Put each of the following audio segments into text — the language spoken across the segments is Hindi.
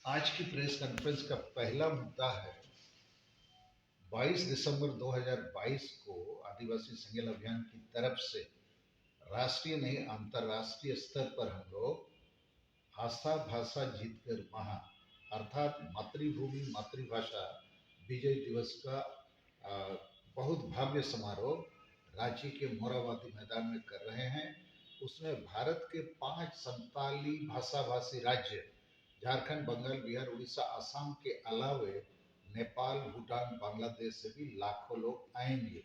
आज की प्रेस कॉन्फ्रेंस का पहला मुद्दा है 22 दिसंबर 2022 को आदिवासी संगठन अभियान की तरफ से राष्ट्रीय नहीं अंतर्राष्ट्रीय स्तर पर हम लोग आस्था भाषा जीतकर महा अर्थात मातृभूमि मातृभाषा विजय दिवस का बहुत भव्य समारोह रांची के मोराबादी मैदान में कर रहे हैं। उसमें भारत के 5 संताली भाषा भाषी राज्य झारखंड, बंगाल, बिहार, उड़ीसा, असम के अलावे नेपाल, भूटान, बांग्लादेश से भी लाखों लोग आएंगे।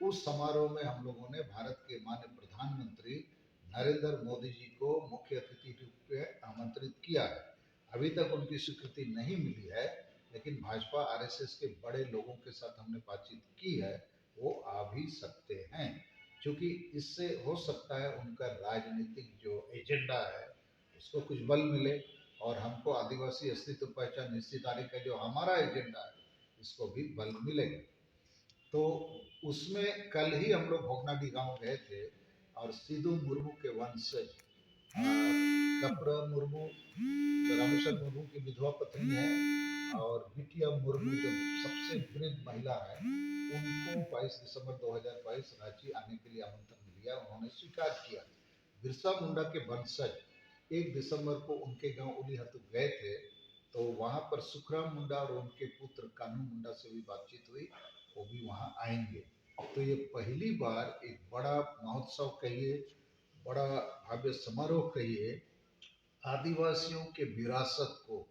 उस समारोह में हम लोगों ने भारत के माननीय प्रधानमंत्री नरेंद्र मोदी जी को मुख्य अतिथि रूप में आमंत्रित किया है। अभी तक उनकी स्वीकृति नहीं मिली है, लेकिन भाजपा आरएसएस के बड़े लोगों के साथ हमने बातचीत की है, वो आ भी सकते हैं, क्योंकि इससे हो सकता है उनका राजनीतिक जो एजेंडा है उसको कुछ बल मिले और हमको आदिवासी अस्तित्व पहचान हिस्सेदारी का जो हमारा एजेंडा है इसको भी बल मिलेगा। तो उसमें कल ही हम लोग भोगनाडी गांव गए थे और सिद्धू मुर्मू के वंशज कपरा मुर्मू जो रामेश्वर मुर्मू की विधवा पत्नी है और बिटिया मुर्मू जो सबसे वृद्ध महिला है, उनको 22 दिसंबर 2022 रांची आने के लिए आमंत्रण दिया। उन्होंने स्वीकार किया। बिरसा मुंडा के वंशज 1 दिसंबर को उनके गांव उलीहतु गए थे, तो वहां पर सुखराम मुंडा और उनके पुत्र कान्हू मुंडा से भी बातचीत हुई, वो भी वहां आएंगे। तो ये पहली बार एक बड़ा महोत्सव कहिए, बड़ा भव्य समारोह कहिए, आदिवासियों के विरासत को,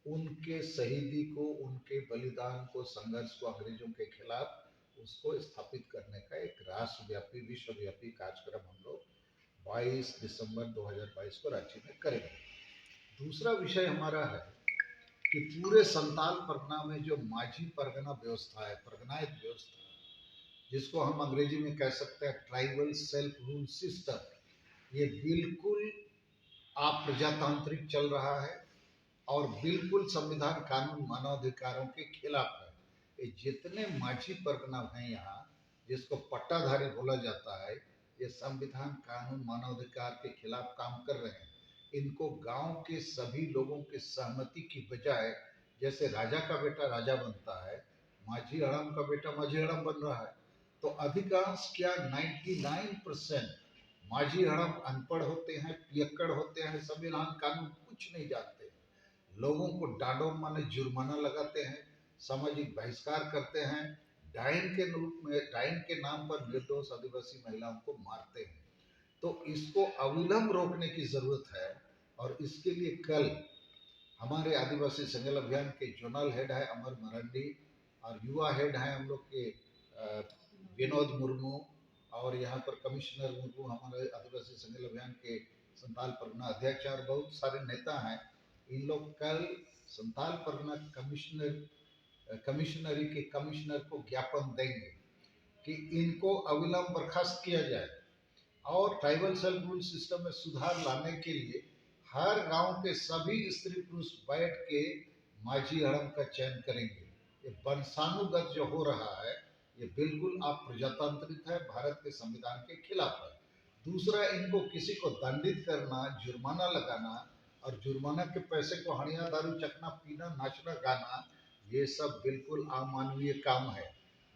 उनके शहीदी को, उनके बलिदान को, संघर्ष को अंग्रेजों के खिलाफ उसको स्थापित करने का एक राष्ट्रव्यापी विश्वव्यापी कार्यक्रम हम लोग 22 दिसंबर 2022 को रांची में करेंगे। दूसरा विषय हमारा है कि पूरे संताल परगना में जो माझी परगना व्यवस्था है, परगनायत व्यवस्था, जिसको हम अंग्रेजी में कह सकते हैं ट्राइबल सेल्फ रूल सिस्टम, ये बिल्कुल अप्रजातांत्रिक चल रहा है और बिल्कुल संविधान कानून मानवाधिकारों के खिलाफ है। ये जितने माझी परगना हैं यहाँ, जिसको पट्टाधारी बोला जाता है, ये संविधान कानून मानवाधिकार के खिलाफ काम कर रहे हैं। इनको गांव के सभी लोगों की सहमति की बजाय, जैसे राजा का बेटा राजा बनता है, माझी हड़म का बेटा माझी हड़म बन रहा है। तो अधिकांश क्या 99% माझी हड़म अनपढ़ होते हैं, पियक्कड़ होते हैं, संविधान कानून कुछ नहीं जानते, लोगों को डांडो माने जुर्माना लगाते हैं, सामाजिक बहिष्कार करते हैं, डायन के रूप में, डायन के नाम पर निर्दोष आदिवासी महिलाओं को मारते हैं। तो इसको अविलंब रोकने की जरूरत है और इसके लिए कल हमारे आदिवासी संगठन अभियान के जोनल हेड है अमर मरांडी और युवा हेड है हम लोग के विनोद मुर्मू और यहाँ पर कमिश्नर मुर्मू हमारे आदिवासी संगठन अभियान के संताल परगना अध्यक्ष और बहुत सारे नेता हैं। इन लोग कल संताल परगना कमिश्नरी के कमिश्नर को ज्ञापन देंगे कि इनको अविलंब बर्खास्त किया जाए और ट्राइबल सेल्फ रूल सिस्टम में सुधार लाने के लिए हर गांव के सभी स्त्री पुरुष बैठ के माझी हड़म का चयन करेंगे। ये वंशानुगत जो हो रहा है ये बिल्कुल अप्रजातांत्रिक है, भारत के संविधान के खिलाफ है। दूसरा, इनको किसी को दंडित करना, जुर्माना लगाना और जुर्माना के पैसे को हड़िया दारू चखना पीना नाचना गाना, ये सब बिल्कुल अमानवीय काम है।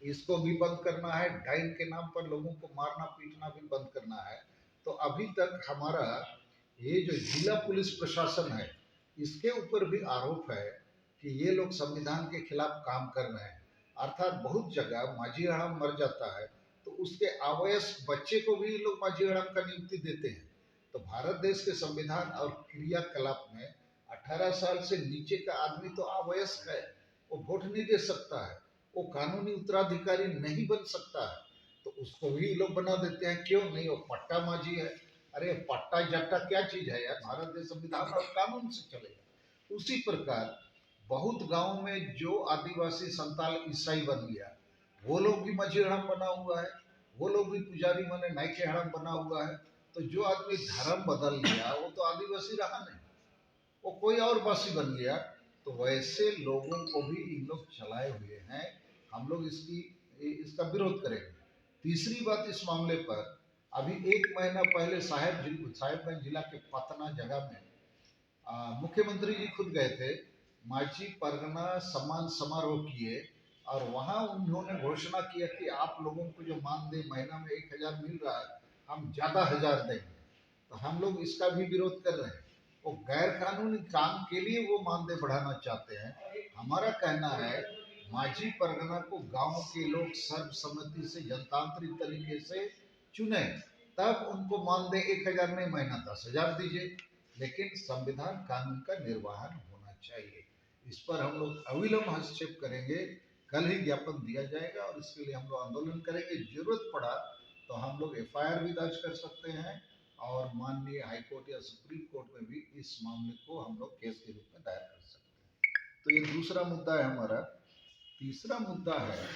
इसको भी बंद करना है। डाइन के नाम पर लोगों को मारना पीटना भी बंद करना है। तो अभी तक हमारा ये जो जिला पुलिस प्रशासन है, इसके ऊपर भी आरोप है कि ये लोग संविधान के खिलाफ काम कर रहे हैं। अर्थात बहुत जगह माझी हड़म मर जाता है तो उसके अवयस्क बच्चे को भी लोग माझी हड़म का नियुक्ति देते हैं। तो भारत देश के संविधान और क्रियाकलाप में 18 साल से नीचे का आदमी तो अवयस्क है, वो वोट नहीं दे सकता है, वो कानूनी उत्तराधिकारी नहीं बन सकता है, तो उसको भी लोग बना देते हैं। क्यों नहीं? वो पट्टा माझी है। अरे पट्टा जट्टा क्या चीज है यार, भारत देश संविधान और कानून से चलेगा। उसी प्रकार बहुत गांव में जो आदिवासी संताल ईसाई बन गया, वो लोग भी माझी हड़म बना हुआ है, वो लोग भी पुजारी माने नाइके हड़म बना हुआ है। तो जो आदमी धर्म बदल गया वो तो आदिवासी रहा नहीं, वो कोई और वासी बन गया। तो वैसे लोगों को भी इन लोग चलाए हुए हैं। हम लोग इसका विरोध करेंगे। तीसरी बात इस मामले पर, अभी 1 महीना पहले साहेबगंज जिला के पतना जगह में मुख्यमंत्री जी खुद गए थे माझी परगना सम्मान समारोह किए और वहां उन्होंने घोषणा किया कि आप लोगों को जो मानदेय महीना में 1,000 मिल रहा है, हम ज्यादा 1,000 देंगे। तो हम लोग इसका भी विरोध कर रहे हैं। वो गैर कानूनी काम के लिए वो मानदेय बढ़ाना चाहते हैं। हमारा कहना है माझी परगना को गांव के लोग सर्वसम्मति से जनतांत्रिक तरीके से चुने, तब उनको मानदेय 1,000 नहीं, महीना 10,000 दीजिए, लेकिन संविधान कानून का निर्वहन होना चाहिए। इस पर हम लोग अविलंब हस्तक्षेप करेंगे। कल ही ज्ञापन दिया जाएगा और इसके लिए हम लोग आंदोलन करेंगे। जरूरत पड़ा तो हम लोग एफआईआर भी दर्ज कर सकते हैं और माननीय हाईकोर्ट या सुप्रीम कोर्ट में भी इस मामले को हम लोग केस के रूप में दायर कर सकते हैं। तो ये दूसरा मुद्दा है हमारा। तीसरा मुद्दा है